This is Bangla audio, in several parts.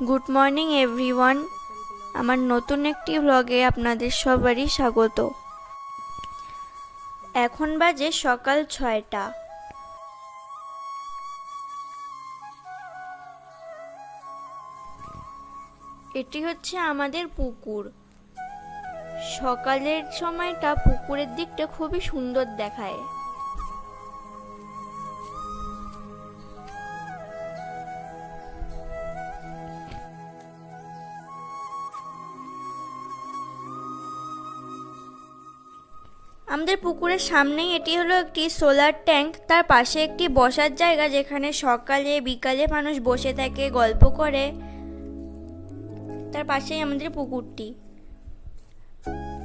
Good morning everyone. আমার নতুন একটি ভ্লগে আপনাদের সবারই স্বাগত। এখন বাজে সকাল 6টা। এটি হচ্ছে আমাদের পুকুর। সকালের সময়টা পুকুরের দিকটা খুবই সুন্দর দেখায়। আমাদের পুকুরের সামনেই এটি হলো একটি সোলার ট্যাঙ্ক, তার পাশে একটি বসার জায়গা যেখানে সকালে বিকালে মানুষ বসে থাকে, গল্প করে। তার পাশেই আমাদের পুকুরটি,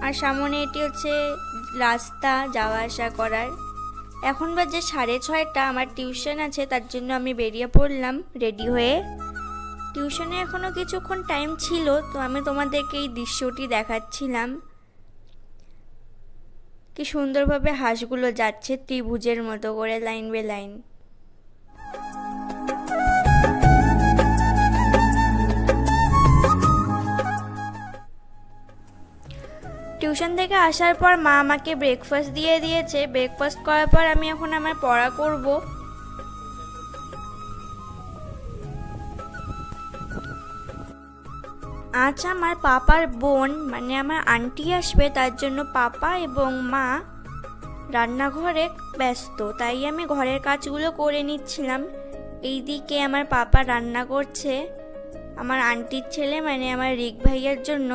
আর সামনে এটি হচ্ছে রাস্তা যাওয়া আসা করার। এখন বাজে 6:30। আমার টিউশন আছে, তার জন্য আমি বেরিয়ে পড়লাম রেডি হয়ে। টিউশনে এখনো কিছুক্ষণ টাইম ছিল, তো আমি তোমাদেরকে এই দৃশ্যটি দেখাচ্ছিলাম। কি সুন্দরভাবে হাঁসগুলো যাচ্ছে ত্রিভুজের মতো করে, লাইন বাই লাইন। টিউশন থেকে আসার পর মা আমাকে ব্রেকফাস্ট দিয়ে দিয়েছে। ব্রেকফাস্ট করার পর আমি এখন আমার পড়া করব। আজ আমার পাপার বোন মানে আমার আন্টি আসবে, তার জন্য পাপা এবং মা রান্নাঘরে ব্যস্ত, তাই আমি ঘরের কাজগুলো করে নিচ্ছিলাম। এইদিকে আমার পাপা রান্না করছে আমার আন্টির ছেলে মানে আমার রিক ভাইয়ার জন্য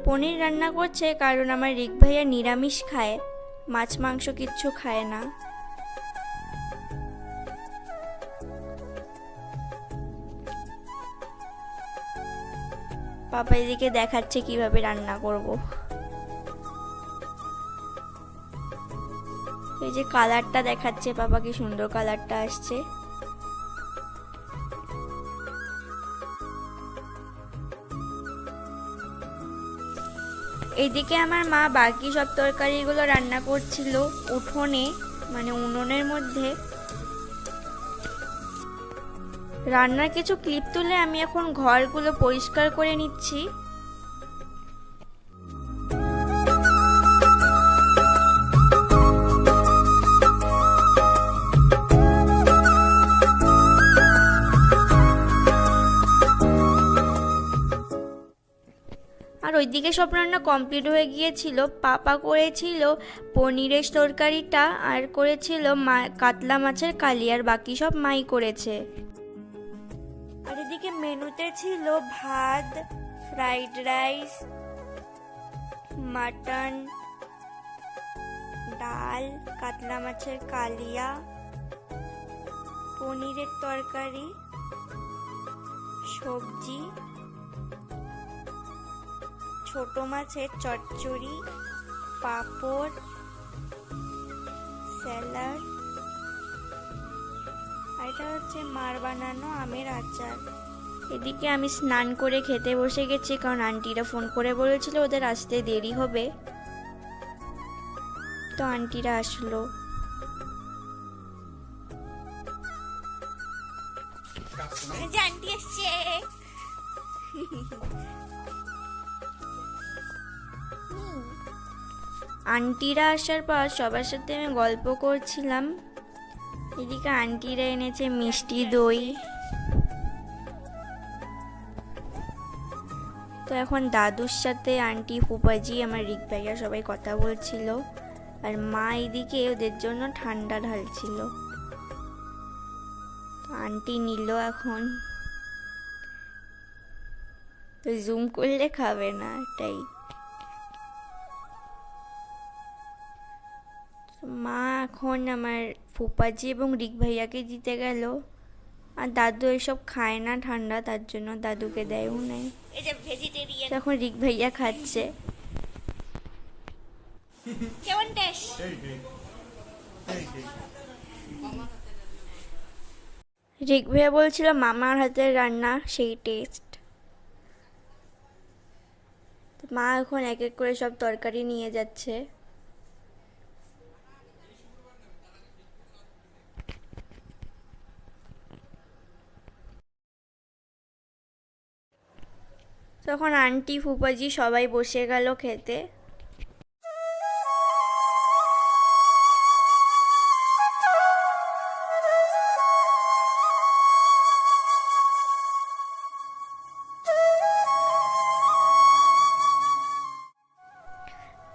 পনির রান্না করছে, কারণ আমার রিক ভাইয়া নিরামিষ খায়, মাছ মাংস কিচ্ছু খায় না। পাপা এদিকে দেখাচ্ছে কিভাবে রান্না করব। এই যে কালারটা দেখাচ্ছে পাপা, কি সুন্দর কালারটা আসছে। এইদিকে আমার মা বাকি সব তরকারিগুলো রান্না করছিল উঠোনে, মানে উনুনের মধ্যে। রান্নার কিছু ক্লিপ তুলে আমি এখন ঘরগুলো পরিষ্কার করে নিচ্ছি। আর ওইদিকে সব রান্না কমপ্লিট হয়ে গিয়েছিল। পাপা করেছিল পনিরের তরকারিটা, আর করেছিল মা কাতলা মাছের কালিয়ার, বাকি সব মাই করেছে। আর এদিকে মেনুতে ছিল ভাত, ফ্রাইড রাইস, মাটন, ডাল, কাতলা মাছের কালিয়া, পনিরের তরকারি, সবজি, ছোট মাছের চচ্চড়ি, পাঁপড়, স্যালাড, আর এটা হচ্ছে মার বানানো আমের আচার। এদিকে আমি স্নান করে খেতে বসে গেছি, কারণ আন্টিরা ফোন করে বলেছিল ওদের আসতে দেরি হবে, তো আন্টিরা আসলো। আন্টি আসছে। আন্টিরা আসার পর সবার সাথে আমি গল্প করছিলাম। এদিকে আন্টিরা এনেছে মিষ্টি দই। তো এখন দাদুর সাথে আন্টি, ফুপাজি, আমার রিক ভাইয়া সবাই কথা বলছিল, আর মা এদিকে ওদের জন্য ঠান্ডা ঢালছিল। তো আন্টি নিল এখন, তো জুম করলে খাবে না, এটাই। মা এখন আমার ফুপাজি এবং রিক ভাইয়াকে দিতে গেল, আর দাদু এসব খায় না ঠান্ডা, তার জন্য দাদুকে দেয়ও নাই। এখন রিক ভাইয়া খাচ্ছে। কেমন টেস্ট? রিক ভাইয়া বলছিল মামার হাতের রান্না সেই টেস্ট। মা এখন এক এক করে সব তরকারি নিয়ে যাচ্ছে। তখন আন্টি ফুপাজি সবাই বসে গেল খেতে।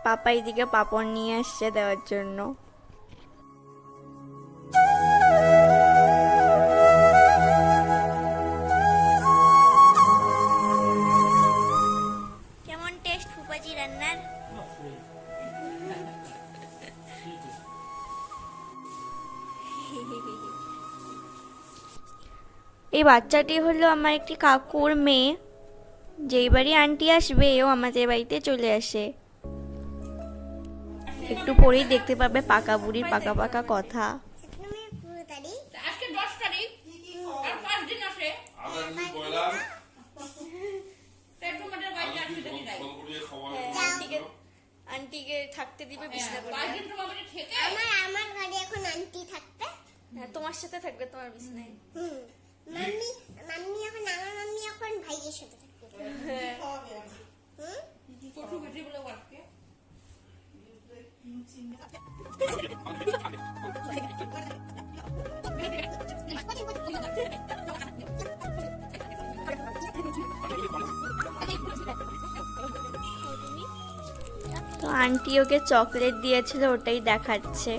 পাপা এদিকে পাপড় নিয়ে আসছে দেওয়ার জন্য। কেমন টেস্ট ফুপাজি রান্নার? এই বাচ্চাটি হলো আমার একটি কাকুর মেয়ে। যেই বাড়ি আন্টি আসবে ও আমাদের বাড়িতে চলে আসে। একটু পরেই দেখতে পাবে পাকা বুড়ির পাকা পাকা কথা। আন্টিকে থাকতে দিবে বিছনা করে। আমার ঘরে এখন আন্টি থাকবে। হ্যাঁ, তোমার সাথে থাকবে তোমার বিছনায়। মাম্মি এখন আমার মাম্মি এখন ভাইয়ের সাথে থাকবে। তো আন্টি ওকে চকলেট দিয়েছিল, ওটাই দেখাচ্ছে।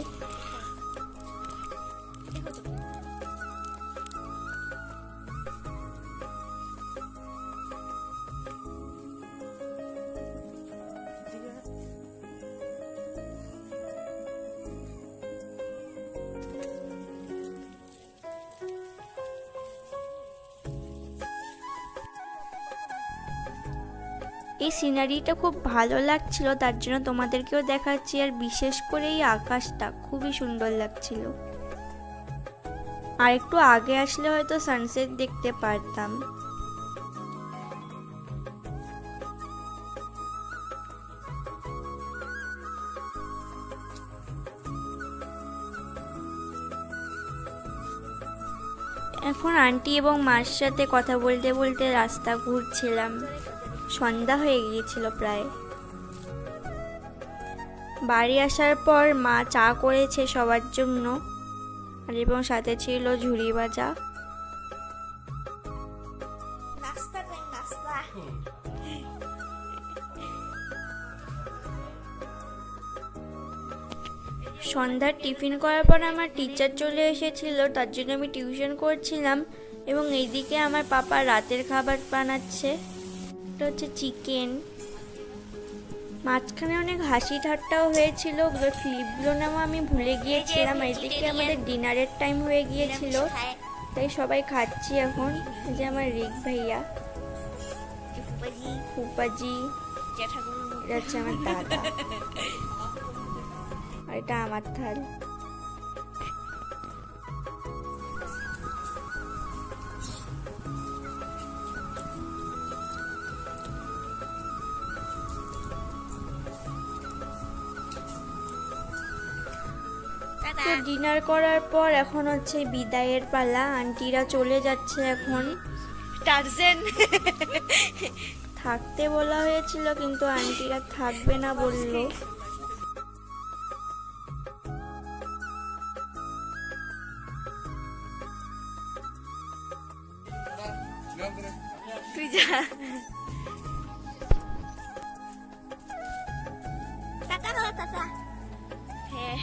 এই সিনারিটা খুব ভালো লাগছিল, তার জন্য তোমাদেরকেও দেখাচ্ছি। আর বিশেষ করে এই আকাশটা খুবই সুন্দর লাগছিল। আর একটু আগে আসলে হয়তো সানসেট দেখতে পারতাম। এখন আন্টি এবং মার সাথে কথা বলতে বলতে রাস্তা ঘুরছিলাম। সন্ধ্যা হয়ে গিয়েছিল প্রায়। বাড়ি আসার পর মা চা করেছে সবার জন্য, আর এবং সাথে ছিল ঝুড়ি ভাজা। সন্ধ্যার টিফিন করার পর আমার টিচার চলে এসেছিল, তার জন্য আমি টিউশন করছিলাম। এবং এইদিকে আমার পাপা রাতের খাবার বানাচ্ছে। এটা হচ্ছে চিকেন। মাঝখানে অনেক হাসি ঠাট্টাও হয়েছিল, ওগুলো ক্লিপগুলো নেওয়া আমি ভুলে গিয়েছিলাম। এইদিকে আমাদের ডিনারের টাইম হয়ে গিয়েছিল, তাই সবাই খাচ্ছি এখন। এই যে আমার রিক ভাইয়া, ফুপাজি, এটা হচ্ছে আমার দাদা, আর এটা আমার থাল। তো ডিনার করার পর এখন হচ্ছে বিদায়ের পালা। আন্টিরা চলে যাচ্ছে এখন। টার্জেন থাকতে বলা হয়েছিল, কিন্তু আন্টিরা থাকবে না বললো। তুই যা। টাটা বলো টাটা। হ্যাঁ,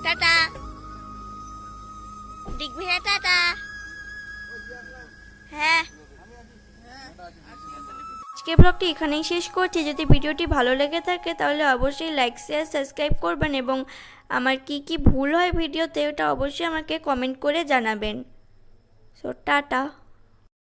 টাটা দিক ভাইয়া, টাটা। হ্যাঁ, আজকের ব্লগটি এখানেই শেষ করছি। যদি ভিডিওটি ভালো লেগে থাকে তাহলে অবশ্যই লাইক শেয়ার সাবস্ক্রাইব করবেন, এবং আমার কি কি ভুল হয় ভিডিওতে ওটা অবশ্যই আমাকে কমেন্ট করে জানাবেন। So tata.